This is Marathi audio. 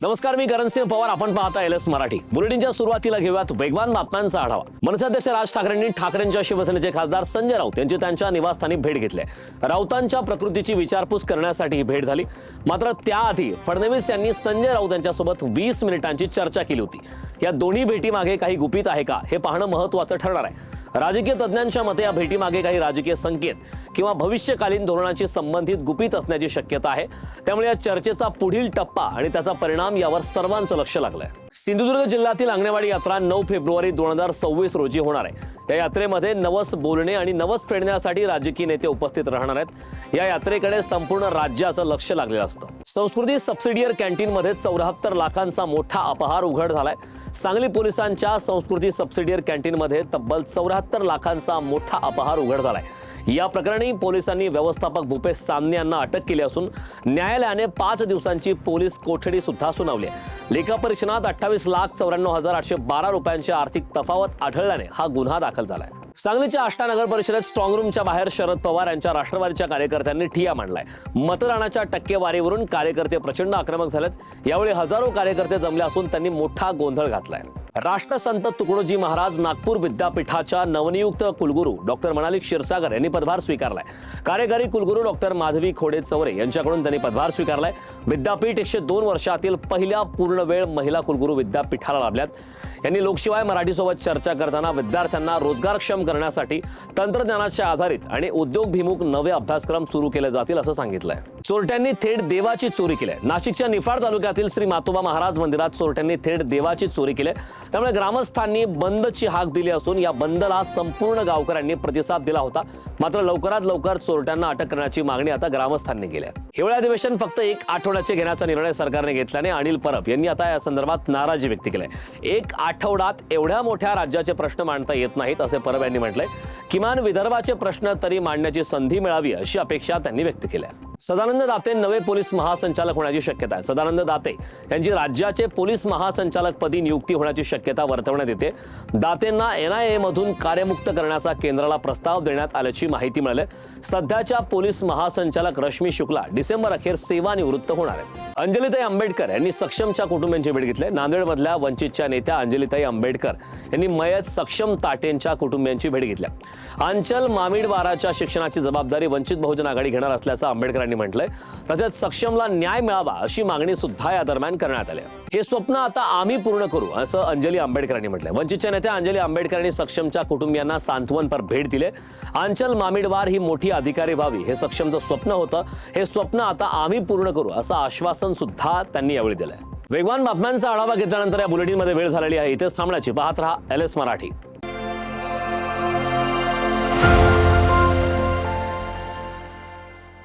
नमस्कार, मी करणसिंह पवार. आपण पाहता एलएस मराठी. बुलेटिनच्या सुरुवातीला घेऊयात वेगवान बातम्यांचा आढावा. मनसेअध्यक्ष राज ठाकरेंनी ठाकरेंच्या शिवसेनेचे खासदार संजय राऊत यांची त्यांच्या निवासस्थानी भेट घेतली. राऊतांच्या प्रकृतीची विचारपूस करण्यासाठी ही भेट झाली. मात्र त्याआधी फडणवीस यांनी संजय राऊत यांच्यासोबत 20 मिनिटांची चर्चा केली होती. या दोन्ही भेटीमागे काही गुपित आहे का हे पाहणं महत्त्वाचं ठरणार आहे. राजकीय तज्ज्ञांच्या मते या भेटीमागे काही राजकीय संकेत किंवा भविष्यकालीन धोरणांशी संबंधित गुपित असण्याची शक्यता आहे. त्यामुळे या चर्चेचा पुढील टप्पा आणि त्याचा परिणाम यावर सर्वांचं लक्ष लागलंय. सिंधुदुर्ग जिल्ह्यातील अंगणवाडी यात्रा 9 फेब्रुवारी 2026 रोजी होणार आहे. या यात्रेमध्ये नवस बोलणे आणि नवस फेडण्यासाठी राजकीय नेते उपस्थित राहणार आहेत. या यात्रेकडे संपूर्ण राज्याचं लक्ष लागलेलं असतं. संस्कृती सबसिडियर कॅन्टीनमध्ये 74 लाखांचा मोठा अपहार उघड झालाय. सांगली पोलिसांच्या संस्कृती सबसिडियर कॅन्टीनमध्ये तब्बल 74 लाखांचा मोठा अपहार उघड झालाय. या प्रकरणी पोलिसांनी व्यवस्थापक भूपेश सामने यांना अटक केली असून न्यायालयाने 5 दिवसांची पोलीस कोठडी सुद्धा सुनावली आहे. लेखापरीक्षणात 28,94,812 रुपयांची आर्थिक तफावत आढळल्याने हा गुन्हा दाखल झालाय. सांगलीच्या आष्टा नगर परिषदेत स्ट्रॉंग रूमच्या बाहेर शरद पवार यांच्या राष्ट्रवादीच्या कार्यकर्त्यांनी ठिय्या मांडलाय. मतदानाच्या टक्केवारीवरून कार्यकर्ते प्रचंड आक्रमक झालेत. यावेळी हजारो कार्यकर्ते जमले असून त्यांनी मोठा गोंधळ घातलाय. राष्ट्रसंत तुकडोजी महाराज नागपूर विद्यापीठाच्या नवनियुक्त कुलगुरू डॉक्टर मनाली क्षीरसागर यांनी पदभार स्वीकारलाय. कार्यकारी कुलगुरू डॉक्टर माधवी खोडे चौरे यांच्याकडून त्यांनी पदभार स्वीकारलाय. विद्यापीठ 102 वर्षातील पहिल्या पूर्णवेळ महिला कुलगुरू विद्यापीठाला लाभल्यात. यांनी लोकशिवाय मराठीसोबत चर्चा करताना विद्यार्थ्यांना रोजगारक्षम करण्यासाठी तंत्रज्ञानाच्या आधारित आणि उद्योगभिमुख नवे अभ्यासक्रम सुरू केले जातील असं सांगितलंय. चोरट्यांनी थेट देवाची चोरी केली. नाशिकच्या निफाड तालुक्यातील श्री मातोबा महाराज मंदिरात चोरट्यांनी थेट देवाची चोरी केली. त्यामुळे ग्रामस्थांनी बंदची हाक दिली असून या बंदला संपूर्ण गावकऱ्यांनी प्रतिसाद दिला होता. मात्र लवकरात लवकर चोरट्यांना अटक करण्याची मागणी आता ग्रामस्थांनी केली आहे. हिवाळी अधिवेशन फक्त 1 आठवड्याचे घेण्याचा निर्णय सरकारने घेतल्याने अनिल परब यांनी आता या संदर्भात नाराजी व्यक्त केली आहे. 1 आठवड्यात एवढ्या मोठ्या राज्याचे प्रश्न मांडता येत नाहीत असे परब यांनी म्हटलंय. किमान विदर्भाचे प्रश्न तरी मांडण्याची संधी मिळावी अशी अपेक्षा त्यांनी व्यक्त केली आहे. सदानंद दाते नवे पोलीस महासंचालक होण्याची शक्यता आहे. सदानंद दाते यांची राज्याचे पोलीस महासंचालक पदी नियुक्ती होण्याची शक्यता वर्तवण्यात येते. दातेंना NIA मधून कार्यमुक्त करण्याचा केंद्राला प्रस्ताव देण्यात आल्याची माहिती मिळाली. सध्याच्या पोलीस महासंचालक रश्मी शुक्ला डिसेंबर अखेर सेवानिवृत्त होणार आहेत. अंजलीताई आंबेडकर यांनी सक्षमच्या कुटुंबियांची भेट घेतली. नांदेडमधल्या वंचितच्या नेत्या अंजलीताई आंबेडकर यांनी मयत सक्षम ताटेंच्या कुटुंबियांची भेट घेतली. अंचल मामिडवाराच्या शिक्षणाची जबाबदारी वंचित बहुजन आघाडी घेणार असल्याचं आंबेडकरांनी म्हटलंय. तसेच सक्षमला न्याय मिळावा अशी मागणी सुद्धा या दरम्यान करण्यात आली. हे स्वप्न आता आम्ही पूर्ण करू असं अंजली आंबेडकरांनी म्हटलंय. वंचितच्या नेत्या अंजली आंबेडकरांनी सक्षमच्या कुटुंबियांना सांत्वनपर भेट दिले. अंचल मामिडवार ही मोठी अधिकारी व्हावी हे सक्षमचं स्वप्न होतं. हे स्वप्न आता आम्ही पूर्ण करू असं आश्वासन सुद्धा त्यांनी यावेळी दिलंय. वेगवान बातम्यांचा आढावा घेतल्यानंतर या बुलेटिनमध्ये वेळ झालेली आहे. इथेच थांबण्याची. पाहत रहा एलएस मराठी.